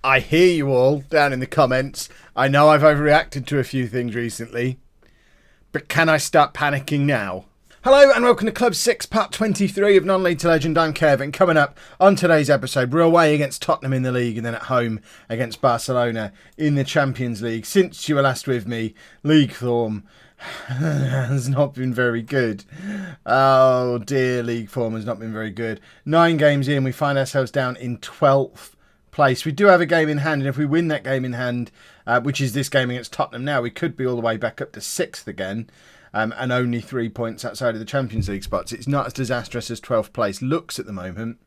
I hear you all down in the comments. I know I've overreacted to a few things recently, but can I start panicking now? Hello and welcome to Club 6, part 23 of Non-League to Legend. I'm Kevin. Coming up on today's episode, we're away against Tottenham in the league and then at home against Barcelona in the Champions League. Since you were last with me, league form has not been very good. Oh dear, league form has not been very good. 9 games in, we find ourselves down in 12th place. We do have a game in hand, and if we win that game in hand, which is this game against Tottenham now, we could be all the way back up to 6th again. And only 3 points outside of the Champions League spots. It's not as disastrous as 12th place looks at the moment,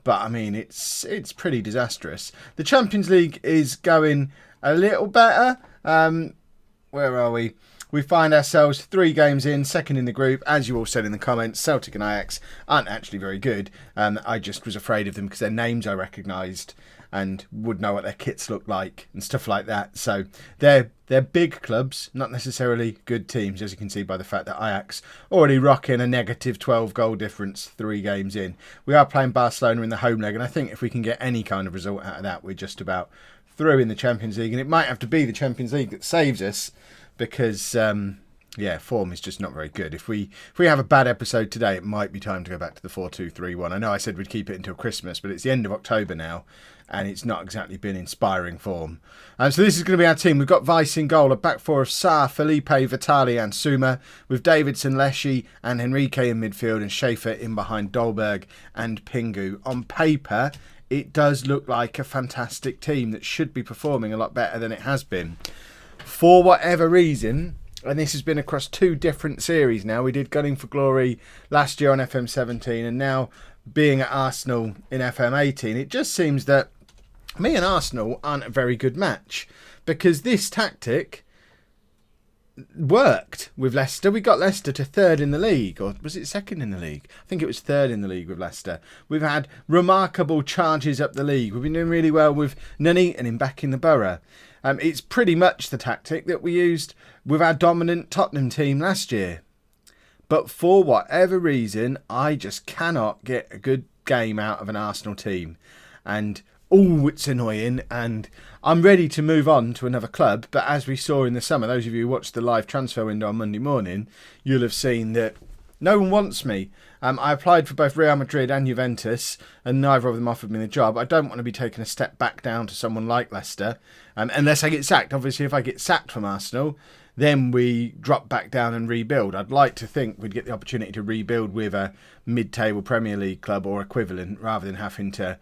but I mean it's pretty disastrous. The Champions League is going a little better. Where are we? We find ourselves 3 games in, second in the group. As you all said in the comments, Celtic and Ajax aren't actually very good. I just was afraid of them because their names I recognised and would know what their kits look like and stuff like that. So they're big clubs, not necessarily good teams, as you can see by the fact that Ajax already rocking a negative 12 goal difference 3 games in. We are playing Barcelona in the home leg, and I think if we can get any kind of result out of that, we're just about through in the Champions League. And it might have to be the Champions League that saves us because form is just not very good. If we have a bad episode today, it might be time to go back to the 4-2-3-1. I know I said we'd keep it until Christmas, but it's the end of October now, and it's not exactly been inspiring form. So this is going to be our team. We've got Vice in goal, a back four of Sarr, Felipe, Vitali and Suma, with Davidson, Leshy and Henrique in midfield, and Schaefer in behind Dolberg and Pingu. On paper, it does look like a fantastic team that should be performing a lot better than it has been. For whatever reason, and this has been across 2 different series now, we did Gunning for Glory last year on FM17 and now being at Arsenal in FM18, it just seems that me and Arsenal aren't a very good match because this tactic worked with Leicester. We got Leicester to 3rd in the league, or was it 2nd in the league? I think it was 3rd in the league with Leicester. We've had remarkable charges up the league. We've been doing really well with Nunny and him back in the Borough. It's pretty much the tactic that we used with our dominant Tottenham team last year. But for whatever reason, I just cannot get a good game out of an Arsenal team. And, it's annoying. And I'm ready to move on to another club. But as we saw in the summer, those of you who watched the live transfer window on Monday morning, you'll have seen that no one wants me. I applied for both Real Madrid and Juventus, and neither of them offered me the job. I don't want to be taking a step back down to someone like Leicester, unless I get sacked. Obviously, if I get sacked from Arsenal, then we drop back down and rebuild. I'd like to think we'd get the opportunity to rebuild with a mid-table Premier League club or equivalent, rather than having to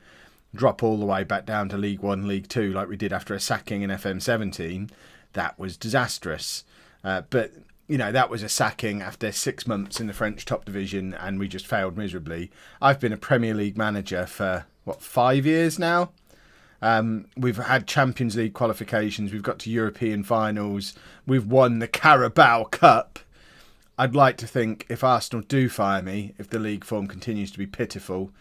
drop all the way back down to League 1, League 2, like we did after a sacking in FM17. That was disastrous. But that was a sacking after 6 months in the French top division, and we just failed miserably. I've been a Premier League manager for, 5 years now? We've had Champions League qualifications. We've got to European finals. We've won the Carabao Cup. I'd like to think if Arsenal do fire me, if the league form continues to be pitiful,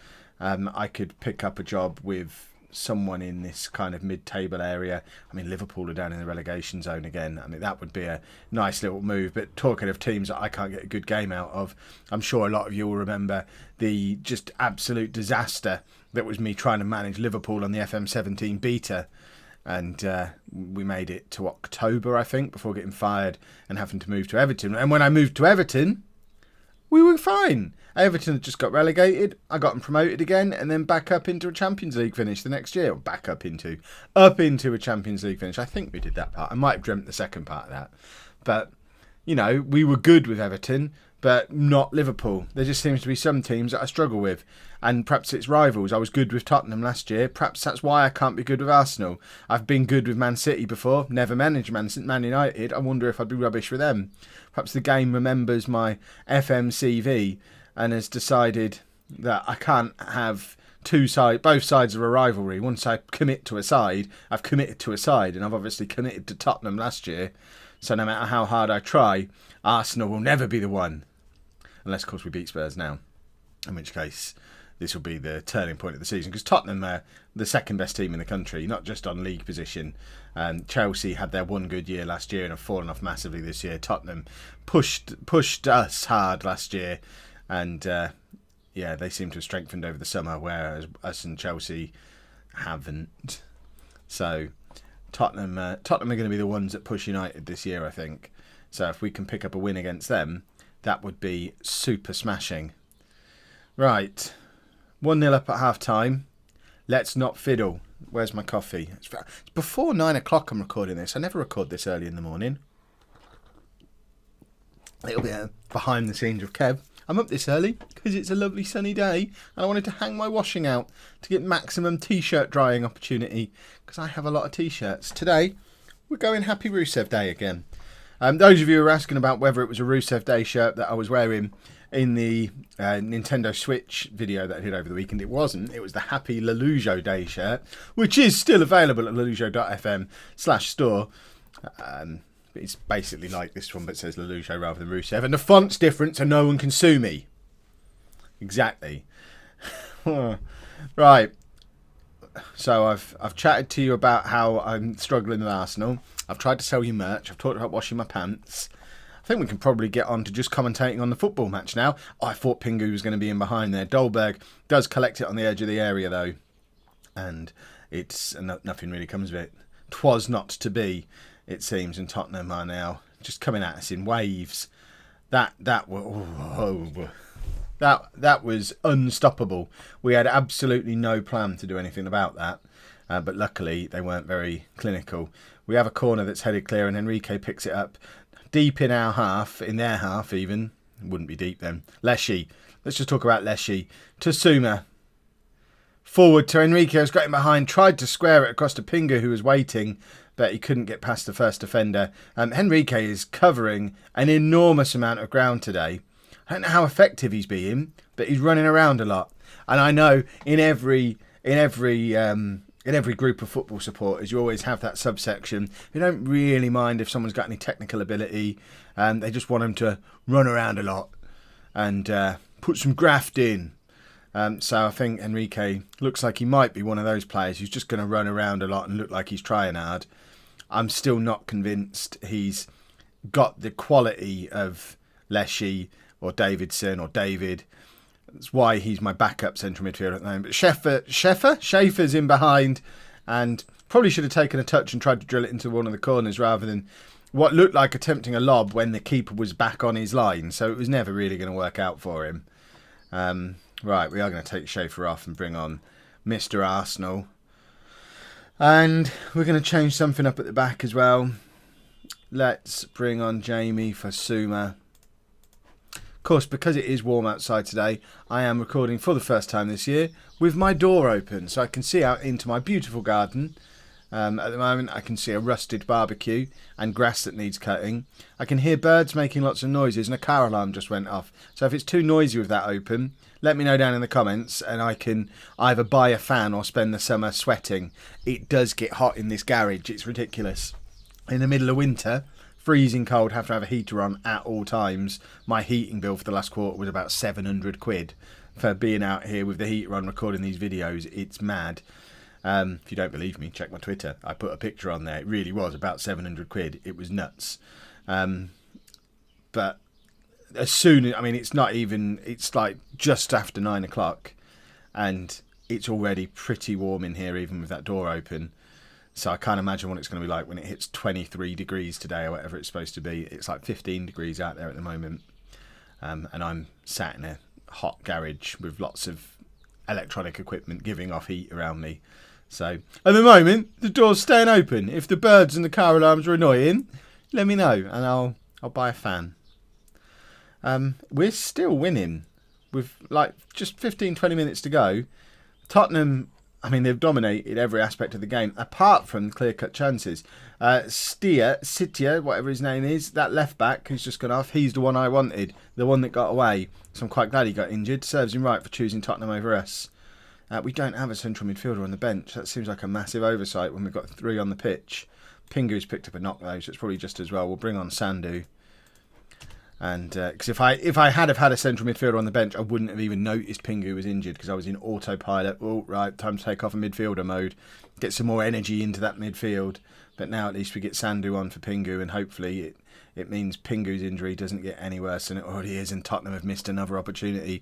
I could pick up a job with someone in this kind of mid-table area. I mean, Liverpool are down in the relegation zone again. I mean, that would be a nice little move. But talking of teams that I can't get a good game out of, I'm sure a lot of you will remember the just absolute disaster that was me trying to manage Liverpool on the FM17 beta. And we made it to October, I think, before getting fired and having to move to Everton. And when I moved to Everton, we were fine. Everton had just got relegated. I got them promoted again, and then back up into a Champions League finish the next year. Or back up into a Champions League finish. I think we did that part. I might have dreamt the second part of that. But, we were good with Everton, but not Liverpool. There just seems to be some teams that I struggle with. And perhaps it's rivals. I was good with Tottenham last year. Perhaps that's why I can't be good with Arsenal. I've been good with Man City before. Never managed Man United. I wonder if I'd be rubbish with them. Perhaps the game remembers my FMCV and has decided that I can't have both sides of a rivalry. Once I commit to a side, I've committed to a side, and I've obviously committed to Tottenham last year. So no matter how hard I try, Arsenal will never be the one. Unless, of course, we beat Spurs now. In which case, this will be the turning point of the season. Because Tottenham are the second best team in the country, not just on league position. Chelsea had their one good year last year and have fallen off massively this year. Tottenham pushed us hard last year. And, they seem to have strengthened over the summer, whereas us and Chelsea haven't. So Tottenham are going to be the ones that push United this year, I think. So if we can pick up a win against them, that would be super smashing. Right, 1-0 up at half time. Let's not fiddle. Where's my coffee? It's before 9 o'clock I'm recording this. I never record this early in the morning. A little bit behind the scenes of Kev. I'm up this early because it's a lovely sunny day and I wanted to hang my washing out to get maximum t-shirt drying opportunity because I have a lot of t-shirts. Today, we're going Happy Rusev Day again. Those of you who are asking about whether it was a Rusev Day shirt that I was wearing in the Nintendo Switch video that I did over the weekend, it wasn't. It was the Happy Lollujo Day shirt, which is still available at lollujo.fm/store. It's basically like this one, but it says Lollujo rather than Rusev. And the font's different, so no one can sue me. Exactly. Right. So I've chatted to you about how I'm struggling with Arsenal. I've tried to sell you merch. I've talked about washing my pants. I think we can probably get on to just commentating on the football match now. I thought Pingu was going to be in behind there. Dolberg does collect it on the edge of the area, though. And nothing really comes of it. 'Twas not to be, it seems, and Tottenham are now just coming at us in waves. That was unstoppable. We had absolutely no plan to do anything about that, but luckily they weren't very clinical. We have a corner that's headed clear, and Enrique picks it up deep in our half, in their half even. It wouldn't be deep then. Leshy. Let's just talk about Leshy. Tasuma. Forward to Enrique, who's got him behind, tried to square it across to Pingu, who was waiting, but he couldn't get past the first defender. Enrique is covering an enormous amount of ground today. I don't know how effective he's being, but he's running around a lot. And I know in every group of football supporters, you always have that subsection who don't really mind if someone's got any technical ability. They just want them to run around a lot and put some graft in. So I think Enrique looks like he might be one of those players who's just going to run around a lot and look like he's trying hard. I'm still not convinced he's got the quality of Leshy or Davidson or David. That's why he's my backup central midfielder at the moment. But Schaefer's in behind and probably should have taken a touch and tried to drill it into one of the corners rather than what looked like attempting a lob when the keeper was back on his line. So it was never really going to work out for him. Right, we are going to take Schaefer off and bring on Mr. Arsenal. And we're going to change something up at the back as well. Let's bring on Jamie for Suma. Of course, because it is warm outside today, I am recording for the first time this year with my door open, so I can see out into my beautiful garden. At the moment, I can see a rusted barbecue and grass that needs cutting. I can hear birds making lots of noises, and a car alarm just went off. So if it's too noisy with that open, let me know down in the comments, and I can either buy a fan or spend the summer sweating. It does get hot in this garage. It's ridiculous. In the middle of winter, freezing cold, have to have a heater on at all times. My heating bill for the last quarter was about 700 quid for being out here with the heater on recording these videos. It's mad. If you don't believe me, check my Twitter. I put a picture on there. It really was about 700 quid. It was nuts. But as soon as, it's like just after 9 o'clock and it's already pretty warm in here, even with that door open. So I can't imagine what it's going to be like when it hits 23 degrees today or whatever it's supposed to be. It's like 15 degrees out there at the moment. And I'm sat in a hot garage with lots of electronic equipment giving off heat around me. So at the moment, the door's staying open. If the birds and the car alarms are annoying, let me know and I'll buy a fan. We're still winning with like just 15-20 minutes to go. Tottenham, they've dominated every aspect of the game apart from clear-cut chances. Sitia, whatever his name is, that left back who's just gone off, he's the one I wanted, the one that got away. So I'm quite glad he got injured. Serves him right for choosing Tottenham over us. We don't have a central midfielder on the bench. That seems like a massive oversight when we've got 3 on the pitch. Pingu's picked up a knock though, so it's probably just as well. We'll bring on Sandu. And because if I had had a central midfielder on the bench, I wouldn't have even noticed Pingu was injured because I was in autopilot. Oh, right, time to take off a midfielder mode. Get some more energy into that midfield. But now at least we get Sandu on for Pingu, and hopefully it means Pingu's injury doesn't get any worse than it already is, and Tottenham have missed another opportunity.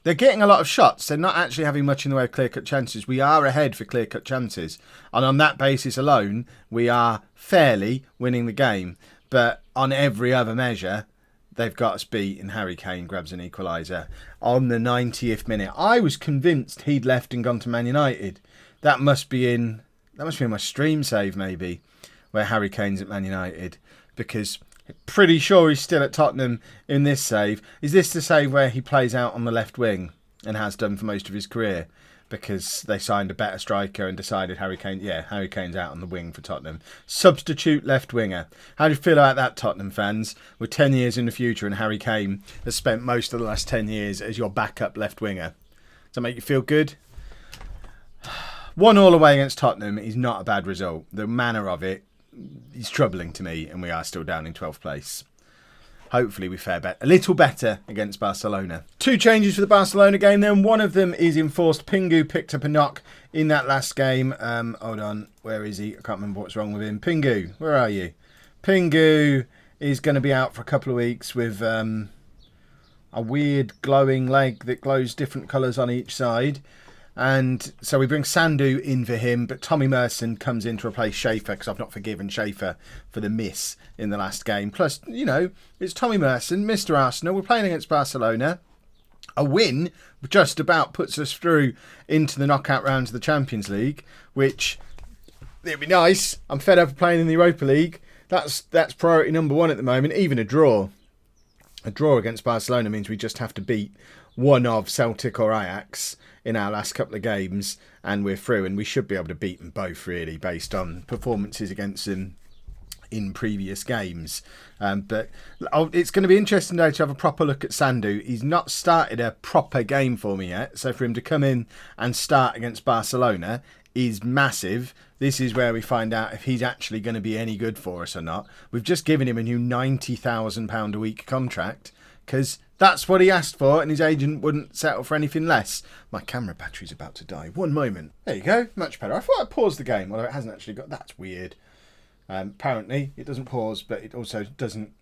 They're getting a lot of shots. They're not actually having much in the way of clear-cut chances. We are ahead for clear-cut chances. And on that basis alone, we are fairly winning the game. But on every other measure, they've got us beat, and Harry Kane grabs an equaliser on the 90th minute. I was convinced he'd left and gone to Man United. That must be in my stream save, maybe, where Harry Kane's at Man United, because pretty sure he's still at Tottenham in this save. Is this the save where he plays out on the left wing and has done for most of his career, because they signed a better striker and decided Harry Kane's out on the wing for Tottenham. Substitute left winger. How do you feel about that, Tottenham fans? We're 10 years in the future and Harry Kane has spent most of the last 10 years as your backup left winger. Does that make you feel good? 1-1 away against Tottenham is not a bad result. The manner of it is troubling to me, and we are still down in 12th place. Hopefully we fare a little better against Barcelona. 2 changes for the Barcelona game then. One of them is enforced. Pingu picked up a knock in that last game. Hold on, where is he? I can't remember what's wrong with him. Pingu, where are you? Pingu is going to be out for a couple of weeks with a weird glowing leg that glows different colours on each side. And so we bring Sandu in for him, but Tommy Merson comes in to replace Schaefer, because I've not forgiven Schaefer for the miss in the last game. Plus, you know, it's Tommy Merson, Mr. Arsenal. We're playing against Barcelona. A win just about puts us through into the knockout rounds of the Champions League, which, it'd be nice. I'm fed up of playing in the Europa League. That's priority number 1 at the moment. Even a draw. A draw against Barcelona means we just have to beat one of Celtic or Ajax in our last couple of games, and we're through, and we should be able to beat them both, really, based on performances against them in previous games. But it's going to be interesting though to have a proper look at Sandu. He's not started a proper game for me yet, so for him to come in and start against Barcelona is massive. This is where we find out if he's actually going to be any good for us or not. We've just given him a new £90,000 a week contract, because that's what he asked for, and his agent wouldn't settle for anything less. My camera battery's about to die. One moment. There you go. Much better. I thought I paused the game, although it hasn't actually got... That's weird. Apparently, it doesn't pause, but it also doesn't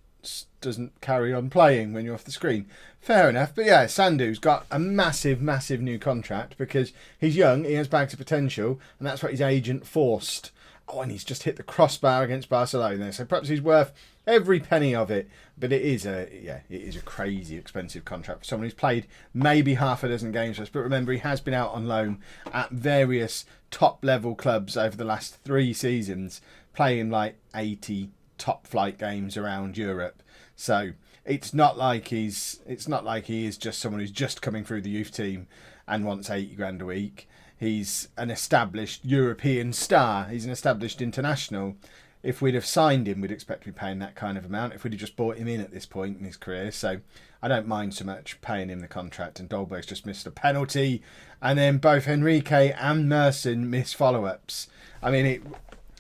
carry on playing when you're off the screen. Fair enough. But yeah, Sandu's got a massive, massive new contract because he's young, he has bags of potential, and that's what his agent forced. Oh, and he's just hit the crossbar against Barcelona, so perhaps he's worth every penny of it. But it is a crazy expensive contract for someone who's played maybe half a dozen games for us. But remember, he has been out on loan at various top level clubs over the last 3 seasons, playing like 80 top flight games around Europe. So it's not like he is just someone who's just coming through the youth team and wants 80 grand a week. He's an established European star. He's an established international. If we'd have signed him, we'd expect to be paying that kind of amount if we'd have just bought him in at this point in his career. So I don't mind so much paying him the contract. And Dolberg's just missed a penalty. And then both Henrique and Merson missed follow-ups. I mean,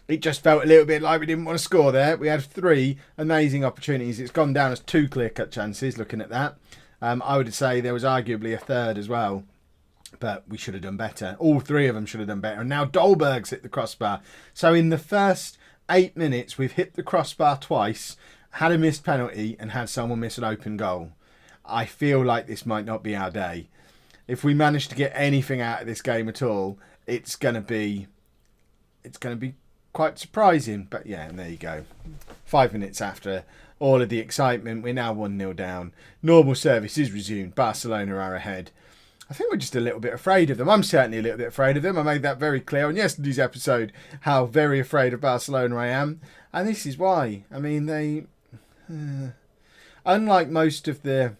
it just felt a little bit like we didn't want to score there. We had 3 amazing opportunities. It's gone down as 2 clear-cut chances, looking at that. I would say there was arguably a third as well. But we should have done better. All 3 of them should have done better. And now Dolberg's hit the crossbar. So in the first 8 minutes, we've hit the crossbar twice, had a missed penalty, and had someone miss an open goal. I feel like this might not be our day. If we manage to get anything out of this game at all, it's going to be quite surprising. But yeah, and there you go. 5 minutes after all of the excitement, we're now 1-0 down. Normal service is resumed. Barcelona are ahead. I think we're just a little bit afraid of them. I'm certainly a little bit afraid of them. I made that very clear on yesterday's episode, how very afraid of Barcelona I am. And this is why. I mean, they... unlike most of the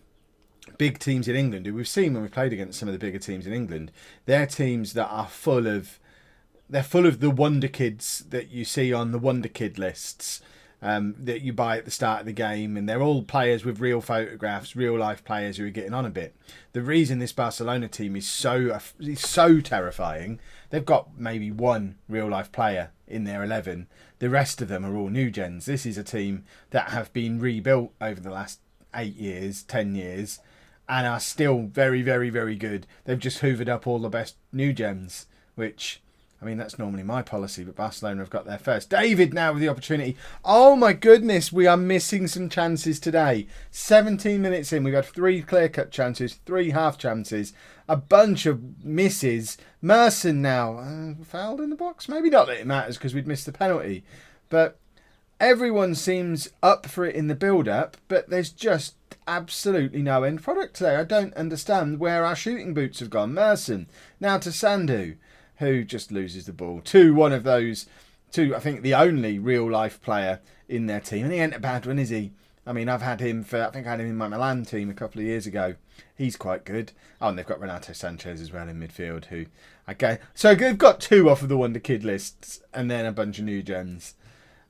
big teams in England, who we've seen when we've played against some of the bigger teams in England, they're teams that are full of the wonder kids that you see on the wonder kid lists. That you buy at the start of the game, and they're all players with real photographs, real life players who are getting on a bit. The reason this Barcelona team is so terrifying, they've got maybe 1 real life player in their 11. The rest of them are all new gens. This is a team that have been rebuilt over the last 8 years, 10 years, and are still very, very, very good. They've just hoovered up all the best new gens, which I mean, that's normally my policy, but Barcelona have got there first. David now with the opportunity. Oh my goodness, we are missing some chances today. 17 minutes in, we've had 3 clear-cut chances, 3 half chances, a bunch of misses. Merson now fouled in the box. Maybe not that it matters because we'd missed the penalty. But everyone seems up for it in the build-up, but there's just absolutely no end product today. I don't understand where our shooting boots have gone. Merson now to Sandu, who just loses the ball to one of those two, I think the only real life player in their team. And he ain't a bad one, is he? I mean, I think I had him in my Milan team a couple of years ago. He's quite good. Oh, and they've got Renato Sanchez as well in midfield, who, okay. So they've got 2 off of the Wonder Kid lists and then a bunch of new gens.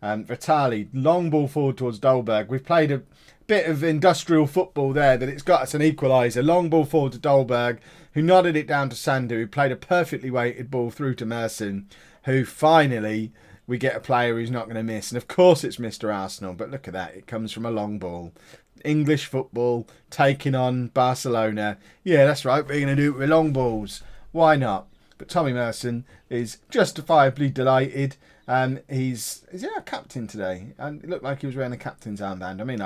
Vitali, long ball forward towards Dolberg. We've played a bit of industrial football there, that it's got us an equaliser. Long ball forward to Dolberg, who nodded it down to Sandu, who played a perfectly weighted ball through to Merson, who finally we get a player who's not going to miss. And of course it's Mr. Arsenal, but look at that. It comes from a long ball. English football taking on Barcelona. Yeah, that's right. We're going to do it with long balls. Why not? But Tommy Merson is justifiably delighted. He's our captain today. And it looked like he was wearing a captain's armband. I mean,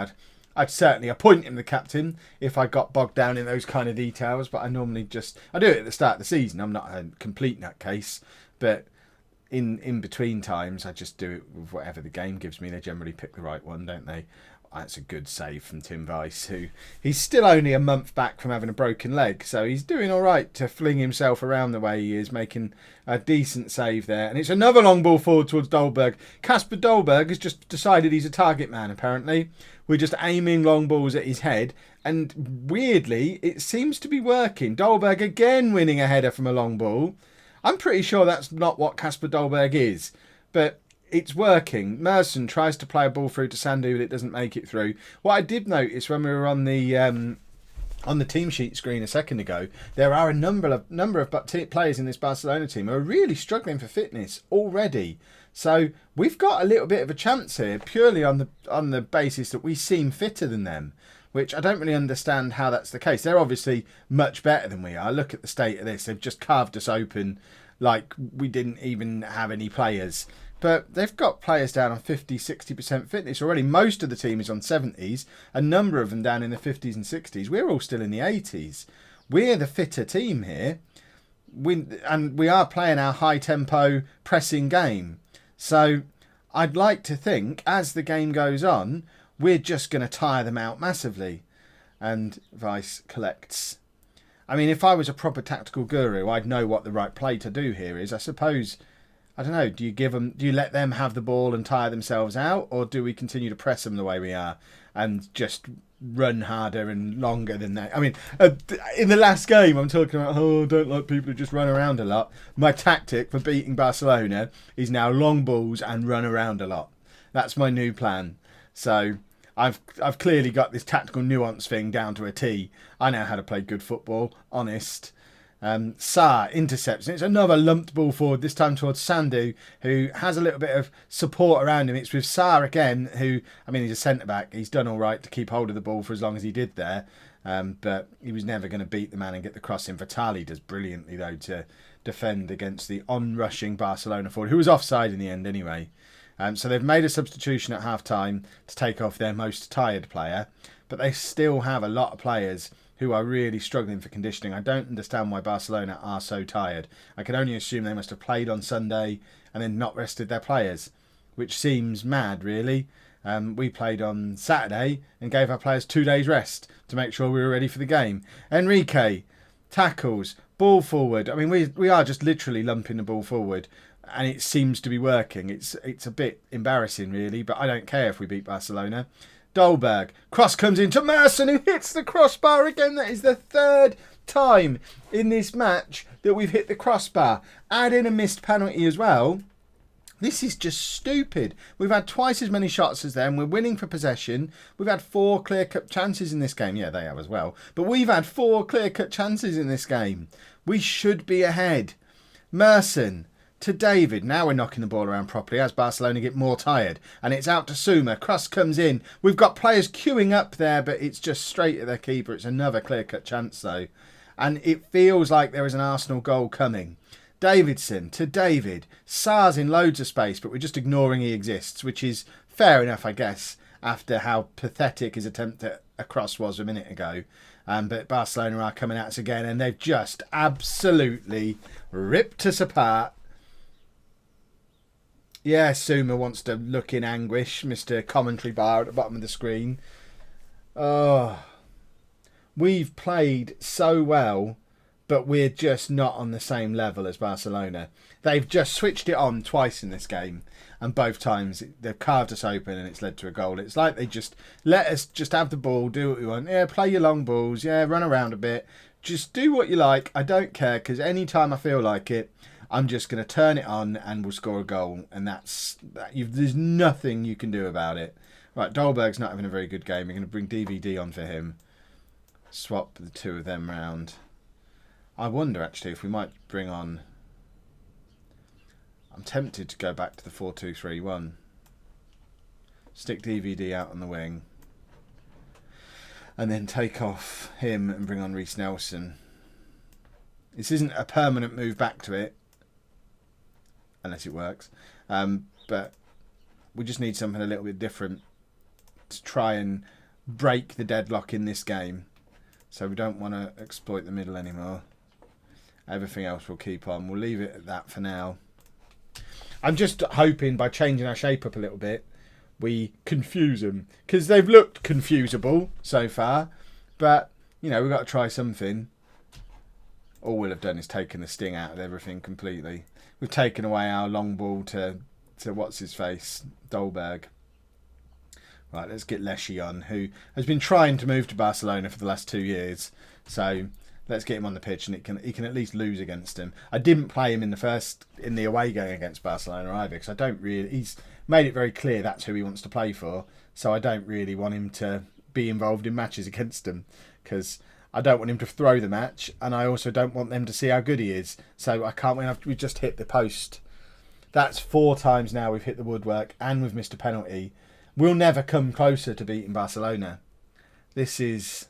I'd certainly appoint him the captain if I got bogged down in those kind of details. But I normally I do it at the start of the season. I'm not a complete nutcase. But in between times, I just do it with whatever the game gives me. They generally pick the right one, don't they? That's a good save from Tim Weiss, who he's still only a month back from having a broken leg. So he's doing all right to fling himself around the way he is, making a decent save there. And it's another long ball forward towards Dolberg. Kasper Dolberg has just decided he's a target man, apparently. We're just aiming long balls at his head. And weirdly, it seems to be working. Dolberg again winning a header from a long ball. I'm pretty sure that's not what Kasper Dolberg is. But it's working. Merson tries to play a ball through to Sandu, but it doesn't make it through. What I did notice when we were on the team sheet screen a second ago, there are a number of players in this Barcelona team who are really struggling for fitness already. So we've got a little bit of a chance here, purely on the basis that we seem fitter than them, which I don't really understand how that's the case. They're obviously much better than we are. Look at the state of this. They've just carved us open like we didn't even have any players. But they've got players down on 50, 60% fitness already. Most of the team is on 70s. A number of them down in the 50s and 60s. We're all still in the 80s. We're the fitter team here. We are playing our high-tempo pressing game. So I'd like to think, as the game goes on, we're just going to tire them out massively. And Weiss collects. I mean, if I was a proper tactical guru, I'd know what the right play to do here is. I suppose, I don't know, do you let them have the ball and tire themselves out? Or do we continue to press them the way we are and just run harder and longer than that? I mean, in the last game, I'm talking about, I don't like people who just run around a lot. My tactic for beating Barcelona is now long balls and run around a lot. That's my new plan. So I've clearly got this tactical nuance thing down to a T. I know how to play good football, honest. Sarr intercepts, and it's another lumped ball forward, this time towards Sandu, who has a little bit of support around him. It's with Sarr again, who, I mean, he's a centre-back. He's done all right to keep hold of the ball for as long as he did there, but he was never going to beat the man and get the cross in. Vitali does brilliantly, though, to defend against the on-rushing Barcelona forward, who was offside in the end anyway. So they've made a substitution at half-time to take off their most tired player, but they still have a lot of players who are really struggling for conditioning. I don't understand why Barcelona are so tired. I can only assume they must have played on Sunday and then not rested their players, which seems mad, really. We played on Saturday and gave our players 2 days rest to make sure we were ready for the game. Enrique tackles, ball forward. I mean, we are just literally lumping the ball forward, and it seems to be working. It's a bit embarrassing, really, but I don't care if we beat Barcelona. Dolberg, cross comes into Merson, who hits the crossbar again. That is the 3rd time in this match that we've hit the crossbar. Add in a missed penalty as well. This is just stupid. We've had twice as many shots as them. We're winning for possession. We've had 4 clear-cut chances in this game. Yeah, they have as well. But we've had 4 clear-cut chances in this game. We should be ahead. Merson to David. Now we're knocking the ball around properly as Barcelona get more tired. And it's out to Suma. Cross comes in. We've got players queuing up there, but it's just straight at their keeper. It's another clear-cut chance, though. And it feels like there is an Arsenal goal coming. Davidson to David. Sar's in loads of space, but we're just ignoring he exists, which is fair enough, I guess, after how pathetic his attempt at a cross was a minute ago. But Barcelona are coming at us again, and they've just absolutely ripped us apart. Yeah, Suma wants to look in anguish, Mr. Commentary Bar at the bottom of the screen. Oh, we've played so well, but we're just not on the same level as Barcelona. They've just switched it on twice in this game, and both times they've carved us open and it's led to a goal. It's like they just let us just have the ball, do what we want. Yeah, play your long balls. Yeah, run around a bit. Just do what you like. I don't care, because any time I feel like it, I'm just going to turn it on and we'll score a goal. And there's nothing you can do about it. Right, Dolberg's not having a very good game. We're going to bring DVD on for him. Swap the two of them round. I wonder, actually, if we might bring on... I'm tempted to go back to the 4-2-3-1. Stick DVD out on the wing. And then take off him and bring on Reece Nelson. This isn't a permanent move back to it. Unless it works. But we just need something a little bit different to try and break the deadlock in this game. So we don't want to exploit the middle anymore. Everything else we'll keep on. We'll leave it at that for now. I'm just hoping by changing our shape up a little bit, we confuse them. Because they've looked confusable so far. But, you know, we've got to try something. All we'll have done is taken the sting out of everything completely. We've taken away our long ball to what's-his-face, Dolberg. Right, let's get Leshy on, who has been trying to move to Barcelona for the last 2 years. So let's get him on the pitch, and he can at least lose against him. I didn't play him in the away game against Barcelona either, because I don't really. He's made it very clear that's who he wants to play for. So I don't really want him to be involved in matches against them, because I don't want him to throw the match, and I also don't want them to see how good he is. So I can't win after we just hit the post. That's 4 times now we've hit the woodwork, and we've missed a penalty. We'll never come closer to beating Barcelona. This is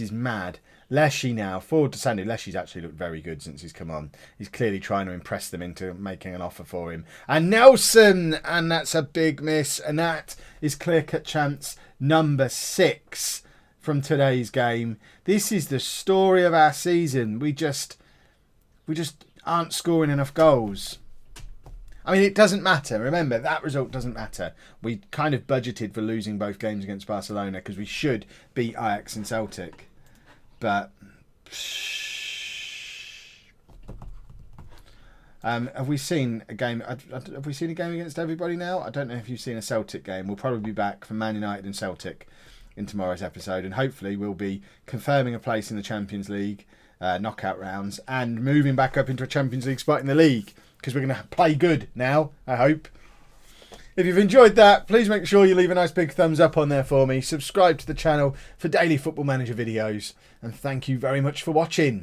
mad. Leshy now, forward to Sandy. Leshy's actually looked very good since he's come on. He's clearly trying to impress them into making an offer for him. And Nelson, and that's a big miss. And that is clear-cut chance number 6 from today's game. This is the story of our season. We just aren't scoring enough goals. I mean, it doesn't matter. Remember, that result doesn't matter. We kind of budgeted for losing both games against Barcelona because we should beat Ajax and Celtic. But have we seen a game? Have we seen a game against everybody now? I don't know if you've seen a Celtic game. We'll probably be back for Man United and Celtic in tomorrow's episode, and hopefully we'll be confirming a place in the Champions League knockout rounds and moving back up into a Champions League spot in the league, because we're going to play good now, I hope. If you've enjoyed that, please make sure you leave a nice big thumbs up on there for me. Subscribe to the channel for daily Football Manager videos. And thank you very much for watching.